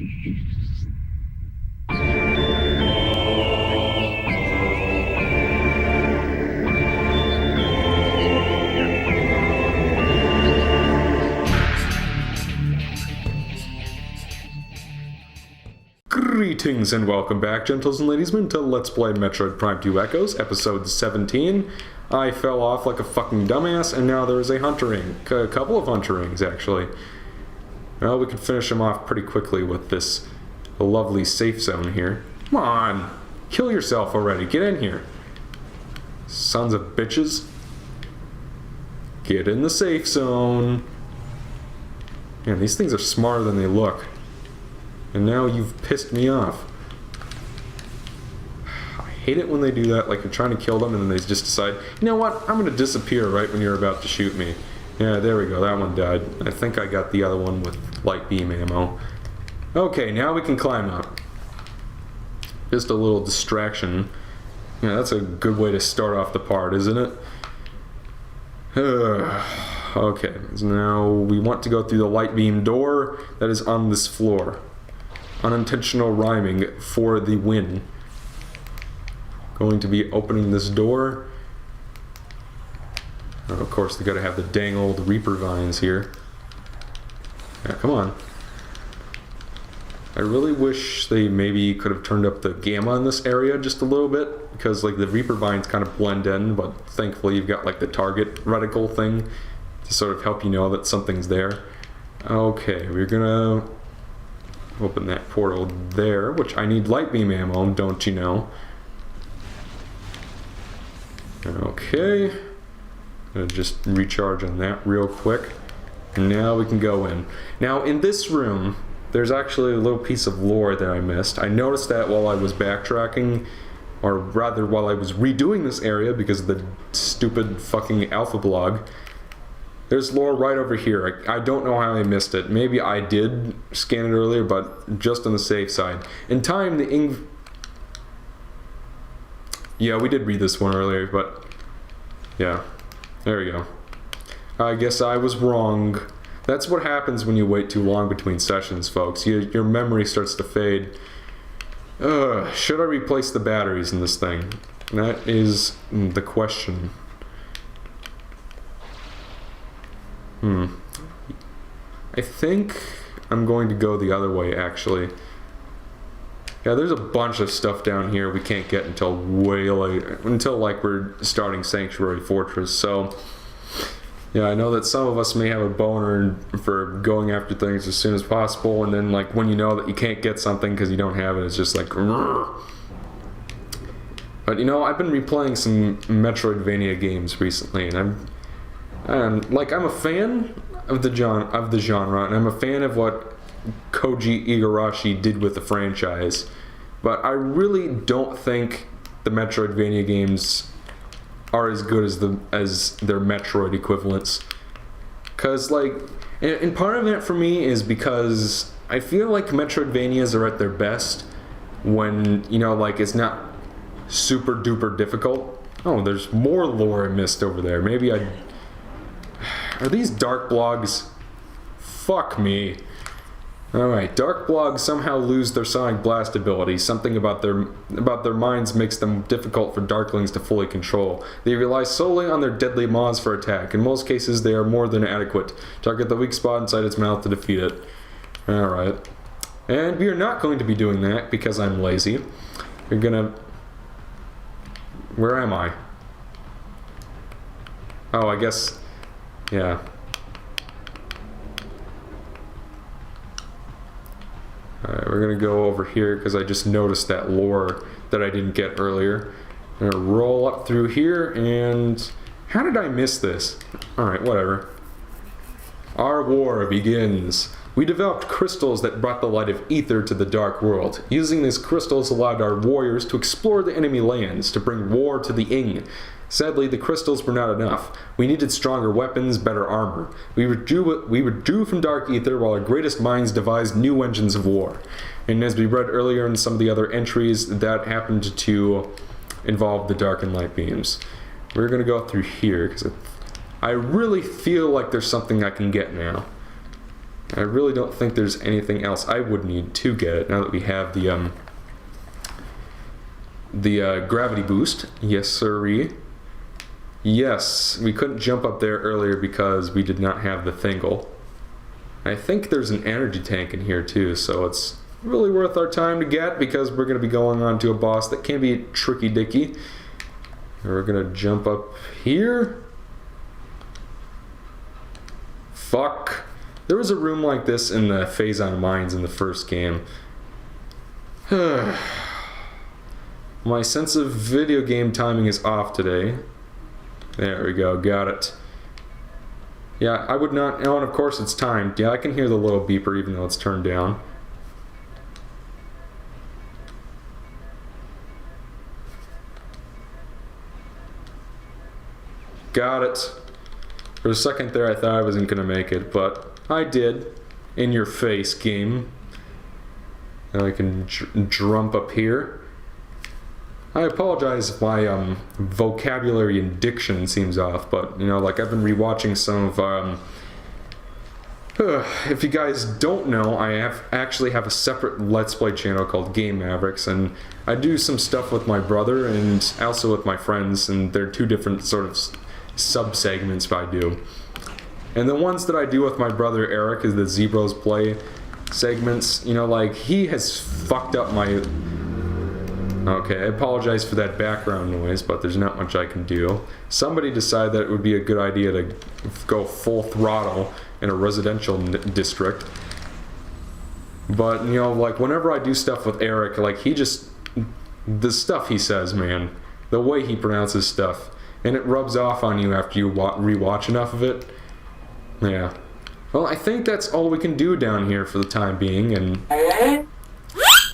Greetings and welcome back, gentles and ladiesmen, to Let's Play Metroid Prime 2 Echoes, episode 17. I fell off like a fucking dumbass, and now there is a hunter ring. A couple of hunter rings, actually. Well, we can finish them off pretty quickly with this lovely safe zone here. Come on! Kill yourself already, get in here. Sons of bitches. Get in the safe zone. Man, these things are smarter than they look. And now you've pissed me off. I hate it when they do that, like you're trying to kill them and then they just decide, you know what, I'm gonna disappear right when you're about to shoot me. Yeah, there we go, that one died. I think I got the other one with light beam ammo. Okay, now we can climb up. Just a little distraction. Yeah, that's a good way to start off the part, isn't it? Okay, so now we want to go through the light beam door that is on this floor. Unintentional rhyming for the win. Going to be opening this door. Oh, of course, they gotta have the dang old Reaper vines here. Yeah, come on. I really wish they maybe could have turned up the gamma in this area just a little bit, because like the Reaper vines kind of blend in, but thankfully you've got like the target reticle thing to sort of help you know that something's there. Okay, we're gonna open that portal there, which I need light beam ammo, don't you know? Okay. Gonna just recharge on that real quick. And now we can go in. Now in this room, there's actually a little piece of lore that I missed. I noticed that while I was backtracking, or rather while I was redoing this area because of the stupid fucking alpha blog. There's lore right over here. I don't know how I missed it. Maybe I did scan it earlier, but just on the safe side. In time, yeah, we did read this one earlier, but yeah, there we go. I guess I was wrong. That's what happens when you wait too long between sessions, folks. Your memory starts to fade. Should I replace the batteries in this thing? That is the question. I think I'm going to go the other way, actually. Yeah, there's a bunch of stuff down here we can't get until way later, until like we're starting Sanctuary Fortress, so yeah, I know that some of us may have a boner for going after things as soon as possible, and then like when you know that you can't get something because you don't have it, it's just like Rrr. But you know, I've been replaying some Metroidvania games recently, and I'm a fan of the genre, and I'm a fan of what Koji Igarashi did with the franchise, but I really don't think the Metroidvania games are as good as their Metroid equivalents. Cause like, and part of that for me is because I feel like Metroidvanias are at their best when, you know, like it's not super duper difficult. Oh, there's more lore I missed over there. Maybe are these dark blogs? Fuck me. Alright, dark blogs somehow lose their sonic blast ability. Something about their minds makes them difficult for darklings to fully control. They rely solely on their deadly maws for attack. In most cases, they are more than adequate. Target the weak spot inside its mouth to defeat it. Alright. And we are not going to be doing that because I'm lazy. We're gonna... Where am I? Oh, I guess... Yeah. Alright, we're gonna go over here because I just noticed that lore that I didn't get earlier. I'm gonna roll up through here, and how did I miss this? Alright, whatever. Our war begins. We developed crystals that brought the light of ether to the dark world. Using these crystals allowed our warriors to explore the enemy lands, to bring war to the Ing. Sadly, the crystals were not enough. We needed stronger weapons, better armor. We withdrew from dark ether while our greatest minds devised new engines of war. And as we read earlier in some of the other entries, that happened to involve the dark and light beams. We're going to go through here because I really feel like there's something I can get now. I really don't think there's anything else I would need to get it now that we have the gravity boost. Yes, sirree. Yes, we couldn't jump up there earlier because we did not have the thingle. I think there's an energy tank in here too, so it's really worth our time to get because we're going to be going on to a boss that can be tricky dicky. We're going to jump up here. Fuck. There was a room like this in the Phazon Mines in the first game. My sense of video game timing is off today. There we go, got it. Yeah, I would not... Oh, and of course it's timed. Yeah, I can hear the little beeper even though it's turned down. Got it. For a second there I thought I wasn't going to make it, but I did. In your face, game. Now I can jump up here. I apologize if my vocabulary and diction seems off, but, you know, like I've been rewatching some of, if you guys don't know, I actually have a separate Let's Play channel called Game Mavericks, and I do some stuff with my brother and also with my friends, and they're two different sort of sub-segments I do. And the ones that I do with my brother Eric is the Zebros Play segments. You know, like, he has fucked up my... Okay, I apologize for that background noise, but there's not much I can do. Somebody decided that it would be a good idea to go full throttle in a residential district. But, you know, like, whenever I do stuff with Eric, like, he just... The stuff he says, man. The way he pronounces stuff. And it rubs off on you after you rewatch enough of it. Yeah. Well, I think that's all we can do down here for the time being, and...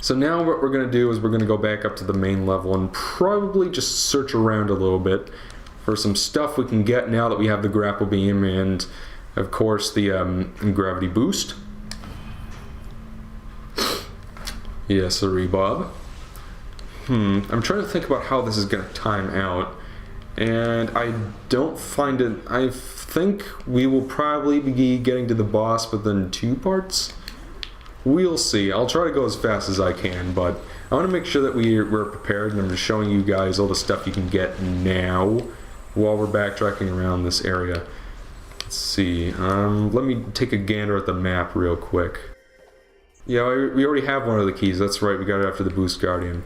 So now what we're going to do is we're going to go back up to the main level and probably just search around a little bit for some stuff we can get now that we have the grapple beam and, of course, the gravity boost. Yes, sirree, Bob. I'm trying to think about how this is going to time out, and I don't find it... I think we will probably be getting to the boss within 2 parts. We'll see. I'll try to go as fast as I can, but I want to make sure that we're prepared, and I'm just showing you guys all the stuff you can get now while we're backtracking around this area. Let's see. Let me take a gander at the map real quick. Yeah, we already have one of the keys. That's right, we got it after the Boost Guardian.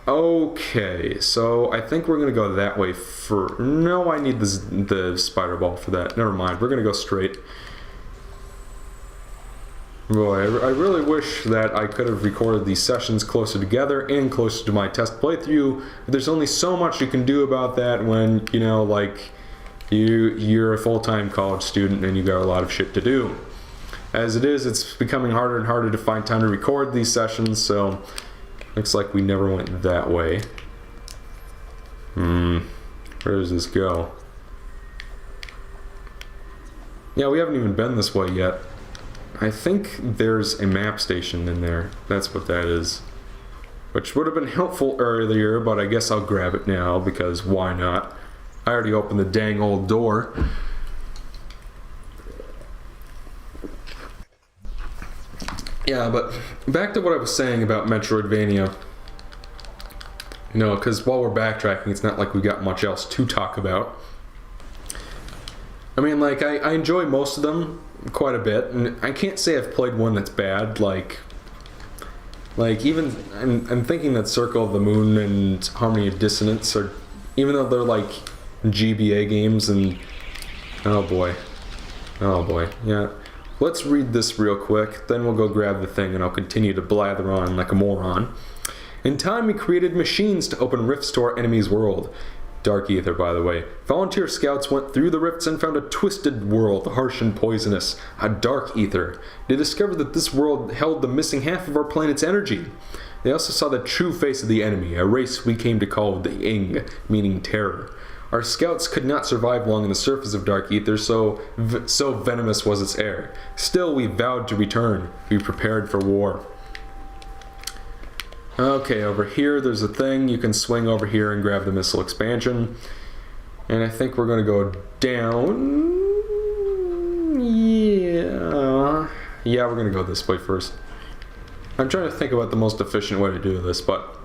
Okay, so I think we're going to go that way for... No, I need the spider ball for that. Never mind, we're going to go straight. Boy, I really wish that I could have recorded these sessions closer together and closer to my test playthrough, but there's only so much you can do about that when, you know, like, you're a full-time college student and you got a lot of shit to do. As it is, it's becoming harder and harder to find time to record these sessions, so looks like we never went that way. Where does this go? Yeah, we haven't even been this way yet. I think there's a map station in there. That's what that is. Which would have been helpful earlier, but I guess I'll grab it now, because why not? I already opened the dang old door. Yeah, but back to what I was saying about Metroidvania. You know, because while we're backtracking, it's not like we got much else to talk about. I mean, like, I enjoy most of them quite a bit, and I can't say I've played one that's bad. Like even I'm thinking that Circle of the Moon and Harmony of Dissonance are, even though they're like GBA games, and oh boy, yeah. Let's read this real quick, then we'll go grab the thing and I'll continue to blather on like a moron. In time, we created machines to open rifts to our enemy's world. Dark ether, by the way. Volunteer scouts went through the rifts and found a twisted world, harsh and poisonous. A dark ether. They discovered that this world held the missing half of our planet's energy. They also saw the true face of the enemy, a race we came to call the Ing, meaning terror. Our scouts could not survive long on the surface of dark ether, so venomous was its air. Still, we vowed to return. We prepared for war. Okay, over here there's a thing. You can swing over here and grab the missile expansion. And I think we're going to go down. Yeah. Yeah, we're gonna go this way first. I'm trying to think about the most efficient way to do this, but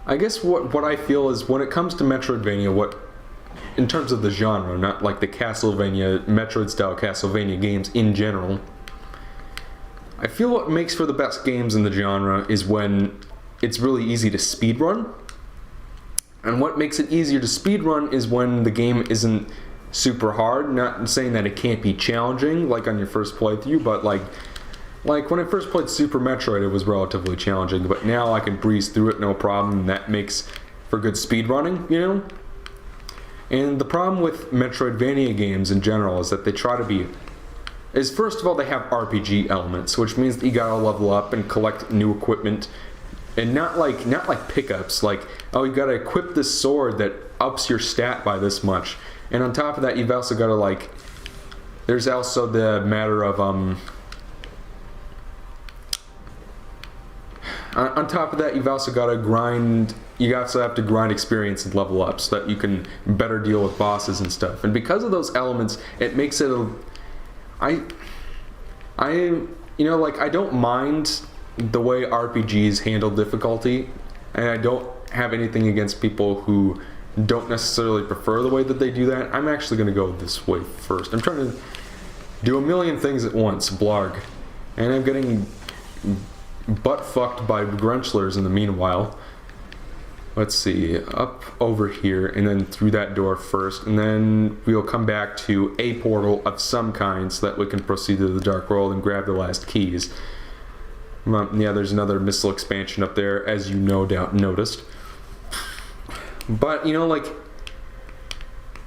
I guess what I feel is when it comes to Metroidvania, in terms of the genre, not like the Castlevania, Metroid-style Castlevania games in general, I feel what makes for the best games in the genre is when it's really easy to speedrun. And what makes it easier to speedrun is when the game isn't super hard. Not saying that it can't be challenging, like on your first playthrough, but like when I first played Super Metroid, it was relatively challenging, but now I can breeze through it no problem, and that makes for good speedrunning, you know? And the problem with Metroidvania games in general is that they try to be... first of all, they have RPG elements, which means that you gotta level up and collect new equipment, and not like pickups, like, oh, you gotta equip this sword that ups your stat by this much. And on top of that, you've also gotta, like... There's also the matter of, on top of that, you've also got to grind. You also have to grind experience and level up so that you can better deal with bosses and stuff. And because of those elements, it makes it I don't mind the way RPGs handle difficulty, and I don't have anything against people who don't necessarily prefer the way that they do that. I'm actually going to go this way first. I'm trying to do a million things at once, blarg, and I'm getting butt fucked by grunchlers in the meanwhile. Let's see, up over here and then through that door first, and then we'll come back to a portal of some kind so that we can proceed to the Dark World and grab the last keys. Yeah, there's another missile expansion up there, as you no doubt noticed. But, you know, like,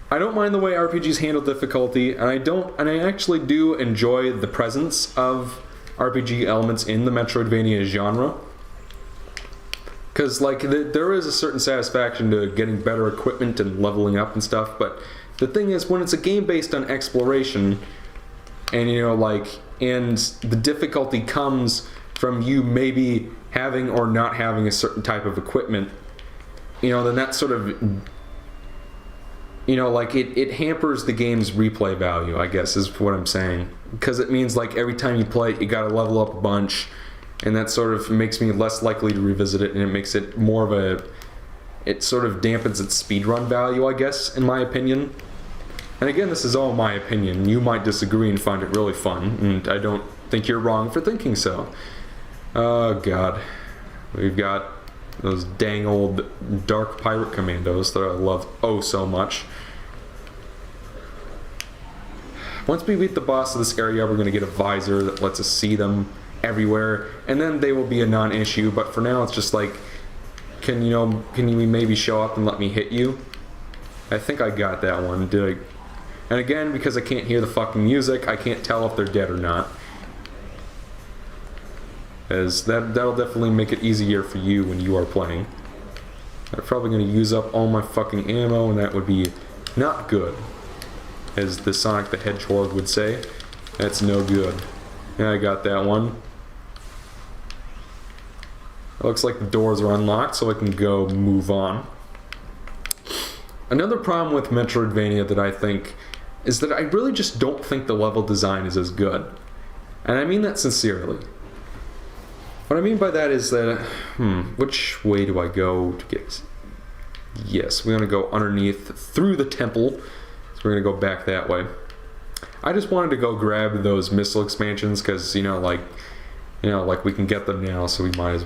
I don't mind the way RPGs handle difficulty, and I actually do enjoy the presence of RPG elements in the Metroidvania genre, because like there is a certain satisfaction to getting better equipment and leveling up and stuff. But the thing is, when it's a game based on exploration, and you know, like, and the difficulty comes from you maybe having or not having a certain type of equipment, you know, then that sort of, you know, like it hampers the game's replay value, I guess is what I'm saying. Because it means like every time you play it, you gotta level up a bunch, and that sort of makes me less likely to revisit it, and it makes it more of a... It sort of dampens its speedrun value, I guess, in my opinion. And again, this is all my opinion. You might disagree and find it really fun, and I don't think you're wrong for thinking so. Oh god. We've got those dang old Dark Pirate Commandos that I love oh so much. Once we beat the boss of this area, we're going to get a visor that lets us see them everywhere, and then they will be a non-issue, but for now it's just like, can you maybe show up and let me hit you? I think I got that one, did I? And again, because I can't hear the fucking music, I can't tell if they're dead or not. As that'll definitely make it easier for you when you are playing. I'm probably going to use up all my fucking ammo, and that would be not good. As the Sonic the Hedgehog would say, that's no good. Yeah, I got that one. It looks like the doors are unlocked, so I can go move on. Another problem with Metroidvania that I think is that I really just don't think the level design is as good. And I mean that sincerely. What I mean by that is that, which way do I go to get... Yes, we're going to go underneath through the temple. So we're going to go back that way. I just wanted to go grab those missile expansions because, like we can get them now, so we might as...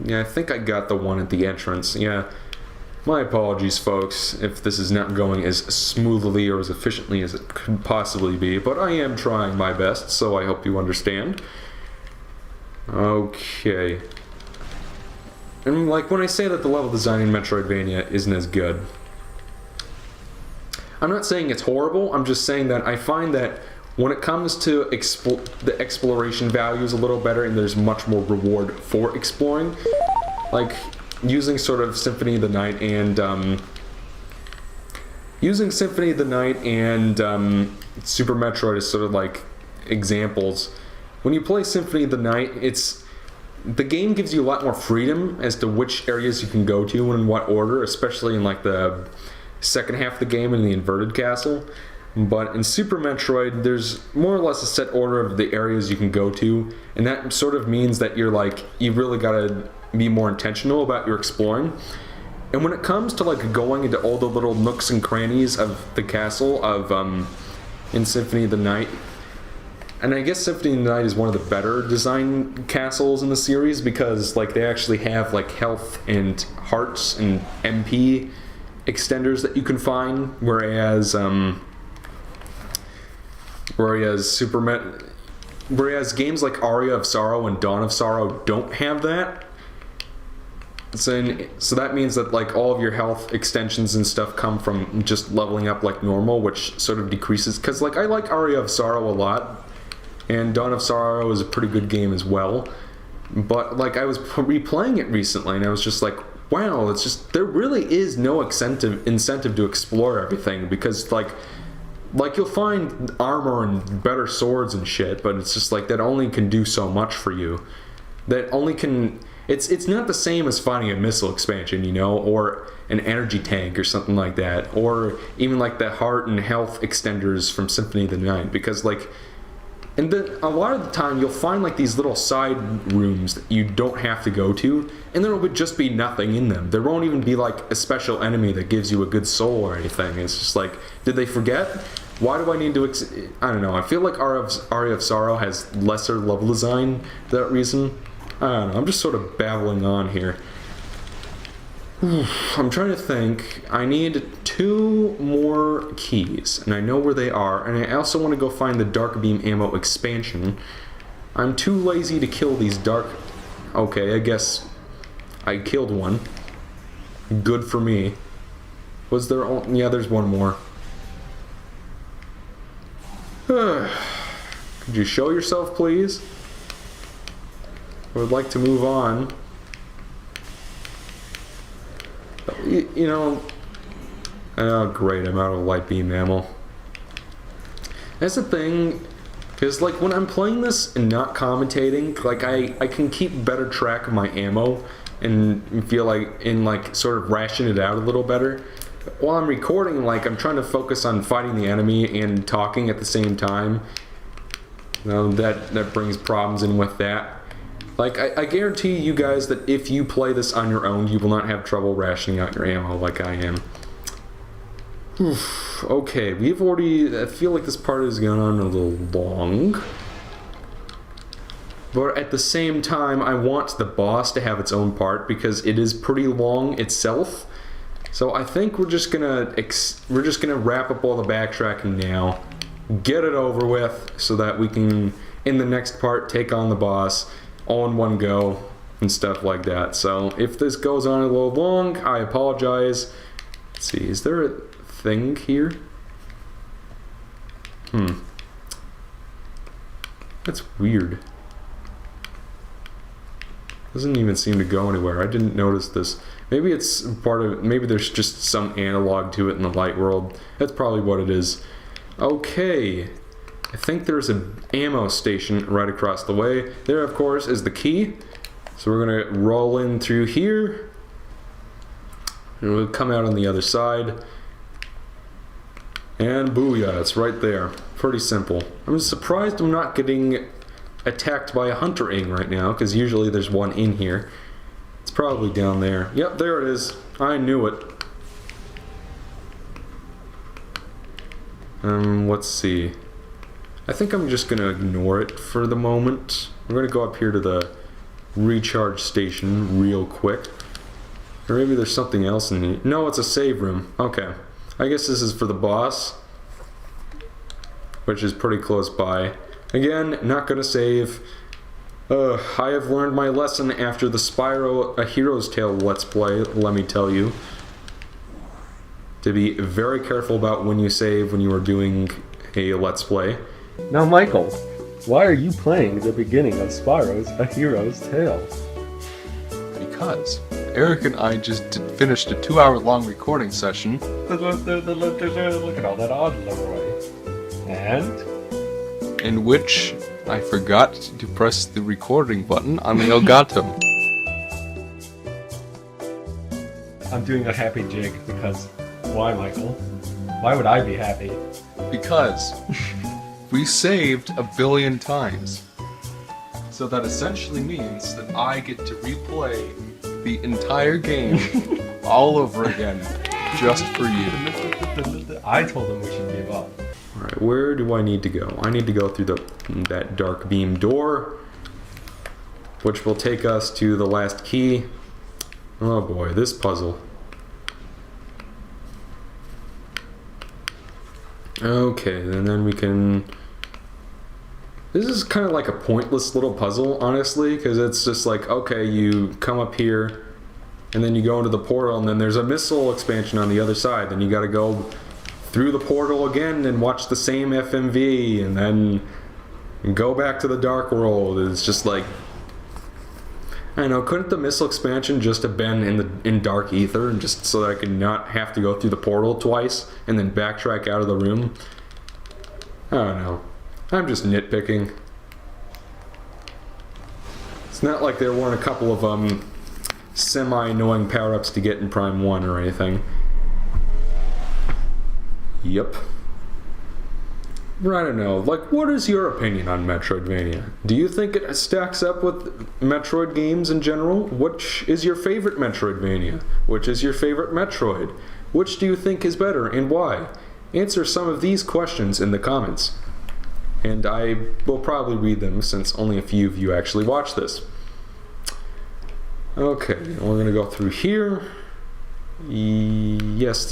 Yeah, I think I got the one at the entrance. Yeah, my apologies, folks, if this is not going as smoothly or as efficiently as it could possibly be, but I am trying my best, so I hope you understand. Okay. And like when I say that the level design in Metroidvania isn't as good, I'm not saying it's horrible, I'm just saying that I find that when it comes to the exploration value is a little better and there's much more reward for exploring. Like using sort of Symphony of the Night and Super Metroid as sort of like examples. When you play Symphony of the Night, the game gives you a lot more freedom as to which areas you can go to and in what order, especially in like the second half of the game in the inverted castle. But in Super Metroid, there's more or less a set order of the areas you can go to, and that sort of means that you really gotta be more intentional about your exploring. And when it comes to like going into all the little nooks and crannies of the castle of in Symphony of the Night, and I guess Symphony of the Night is one of the better designed castles in the series because like they actually have like health and hearts and MP extenders that you can find, whereas games like Aria of Sorrow and Dawn of Sorrow don't have that. So that means that like all of your health extensions and stuff come from just leveling up like normal, which sort of decreases. Because like I like Aria of Sorrow a lot, and Dawn of Sorrow is a pretty good game as well. But like I was replaying it recently, and I was just like, wow, it's just there really is no incentive to explore everything because like you'll find armor and better swords and shit, but it's just like that only can do so much for you. That only can. It's not the same as finding a missile expansion, you know, or an energy tank or something like that, or even like the heart and health extenders from Symphony of the Night, because like, and then a lot of the time you'll find like these little side rooms that you don't have to go to, and there would just be nothing in them. There won't even be like a special enemy that gives you a good soul or anything. It's just like, did they forget? Why do I need to? I don't know. I feel like Aria of Sorrow has lesser level design for that reason. I don't know, I'm just sort of babbling on here. I'm trying to think. I need 2 more keys, and I know where they are, and I also want to go find the Dark Beam Ammo expansion. I'm too lazy to kill these dark... Okay, I guess I killed one. Good for me. Was there... Yeah, there's one more. Could you show yourself, please? I would like to move on. You know... Oh, great, I'm out of light beam ammo. That's the thing, because like when I'm playing this and not commentating, like I can keep better track of my ammo and feel like sort of ration it out a little better. While I'm recording, like I'm trying to focus on fighting the enemy and talking at the same time. You know, that brings problems in with that. Like, I guarantee you guys that if you play this on your own, you will not have trouble rationing out your ammo like I am. Okay, I feel like this part is going on a little long. But at the same time, I want the boss to have its own part because it is pretty long itself. So I think we're just gonna wrap up all the backtracking now, get it over with, so that we can, in the next part, take on the boss all in one go and stuff like that. So if this goes on a little long, I apologize. Let's see, is there a thing here? That's weird. Doesn't even seem to go anywhere. I didn't notice this. Maybe it's maybe there's just some analog to it in the light world. That's probably what it is. Okay. I think there's an ammo station right across the way. There, of course, is the key. So we're gonna roll in through here. And we'll come out on the other side. And booyah, it's right there. Pretty simple. I'm surprised I'm not getting attacked by a hunter ing right now, because usually there's one in here. It's probably down there. Yep, there it is. I knew it. Let's see. I think I'm just gonna ignore it for the moment. We're gonna go up here to the recharge station real quick. Or maybe there's something else in here. No, it's a save room. Okay. I guess this is for the boss, which is pretty close by. Again, not gonna save. I have learned my lesson after the Spyro A Hero's Tale Let's Play, let me tell you. To be very careful about when you save when you are doing a Let's Play. Now, Michael, why are you playing the beginning of Spyro's A Hero's Tale? Because Eric and I just finished a 2-hour-long recording session. Look at all that odd way. And? In which I forgot to press the recording button on the Elgato. I'm doing a happy jig because why, Michael? Why would I be happy? Because we saved 1 billion times. So that essentially means that I get to replay the entire game all over again just for you. I told him we should give up. Alright, where do I need to go? I need to go through that dark beam door, which will take us to the last key. Oh boy, this puzzle. Okay, and then we can... This is kind of like a pointless little puzzle, honestly, because it's just like, okay, you come up here, and then you go into the portal, and then there's a missile expansion on the other side. Then you gotta go through the portal again and watch the same FMV, and then go back to the dark world. It's just like... I know, couldn't the missile expansion just have been in dark ether, and just so that I could not have to go through the portal twice and then backtrack out of the room? I don't know. I'm just nitpicking. It's not like there weren't a couple of semi-annoying power-ups to get in Prime 1 or anything. Yep. But I don't know, like, what is your opinion on Metroidvania? Do you think it stacks up with Metroid games in general? Which is your favorite Metroidvania? Which is your favorite Metroid? Which do you think is better, and why? Answer some of these questions in the comments. And I will probably read them, since only a few of you actually watch this. Okay, we're gonna go through here. Yes,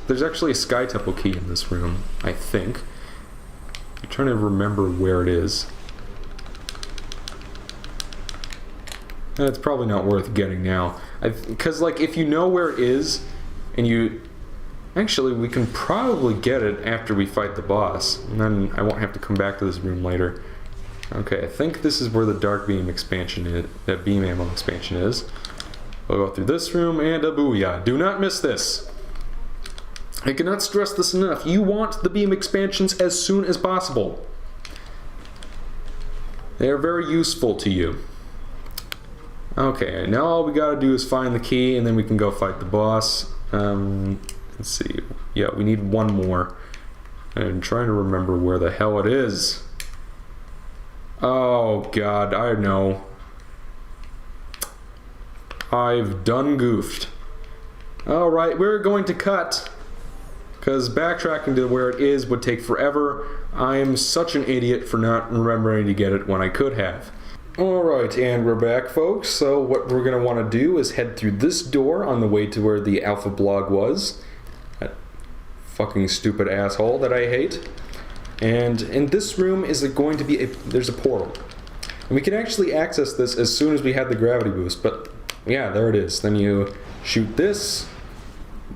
there's actually a Sky Temple key in this room, I think. I'm trying to remember where it is. It's probably not worth getting now. Because, like, if you know where it is, and you... Actually, we can probably get it after we fight the boss. And then I won't have to come back to this room later. Okay, I think this is where the Dark Beam expansion is. That Beam Ammo expansion is. We'll go through this room, and a booyah. Do not miss this! I cannot stress this enough. You want the beam expansions as soon as possible. They are very useful to you. Okay, now all we gotta do is find the key, and then we can go fight the boss. Let's see. Yeah, we need one more. I'm trying to remember where the hell it is. Oh god, I know. I've done goofed. Alright, we're going to cut. Because backtracking to where it is would take forever. I am such an idiot for not remembering to get it when I could have. Alright, and we're back, folks. So what we're going to want to do is head through this door on the way to where the alpha blog was. That fucking stupid asshole that I hate. And in this room is going to be there's a portal. And we can actually access this as soon as we have the gravity boost, but yeah, there it is. Then you shoot this.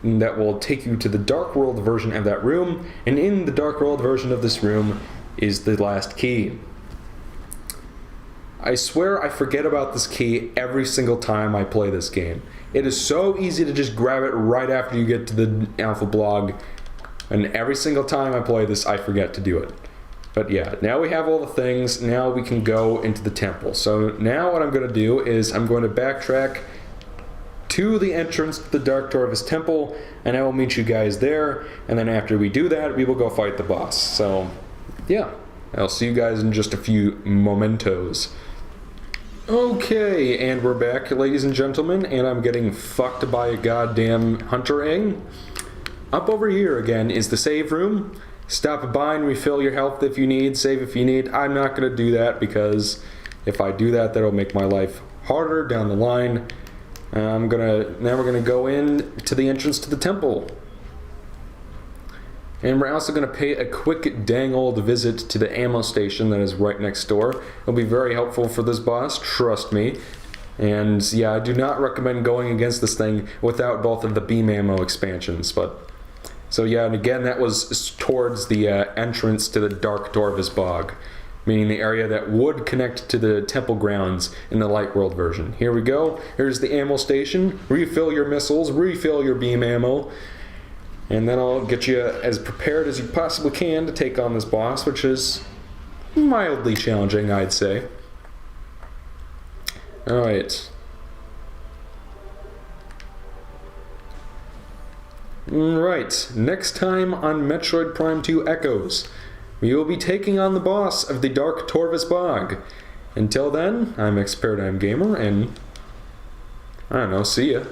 That will take you to the Dark World version of that room, and in the Dark World version of this room is the last key. I swear I forget about this key every single time I play this game. It is so easy to just grab it right after you get to the alpha blog, and every single time I play this I forget to do it. But yeah, now we have all the things, now we can go into the temple. So now what I'm going to do is I'm going to backtrack to the entrance to the Dark Torvus Temple, and I will meet you guys there, and then after we do that, we will go fight the boss. So, yeah, I'll see you guys in just a few momentos. Okay, and we're back, ladies and gentlemen, and I'm getting fucked by a goddamn hunter-ing. Up over here, again, is the save room. Stop by and refill your health if you need, save if you need. I'm not going to do that, because if I do that, that'll make my life harder down the line. Now we're gonna go in to the entrance to the temple. And we're also gonna pay a quick dang old visit to the ammo station that is right next door. It'll be very helpful for this boss, trust me. And yeah, I do not recommend going against this thing without both of the beam ammo expansions, but... So yeah, and again, that was towards the entrance to the Dark Torvus Bog, meaning the area that would connect to the temple grounds in the Light World version. Here we go. Here's the ammo station. Refill your missiles, refill your beam ammo, and then I'll get you as prepared as you possibly can to take on this boss, which is mildly challenging, I'd say. Alright. Right, next time on Metroid Prime 2 Echoes, we will be taking on the boss of the Dark Torvus Bog. Until then, I'm ExoParadigmGamer, and I don't know, see ya.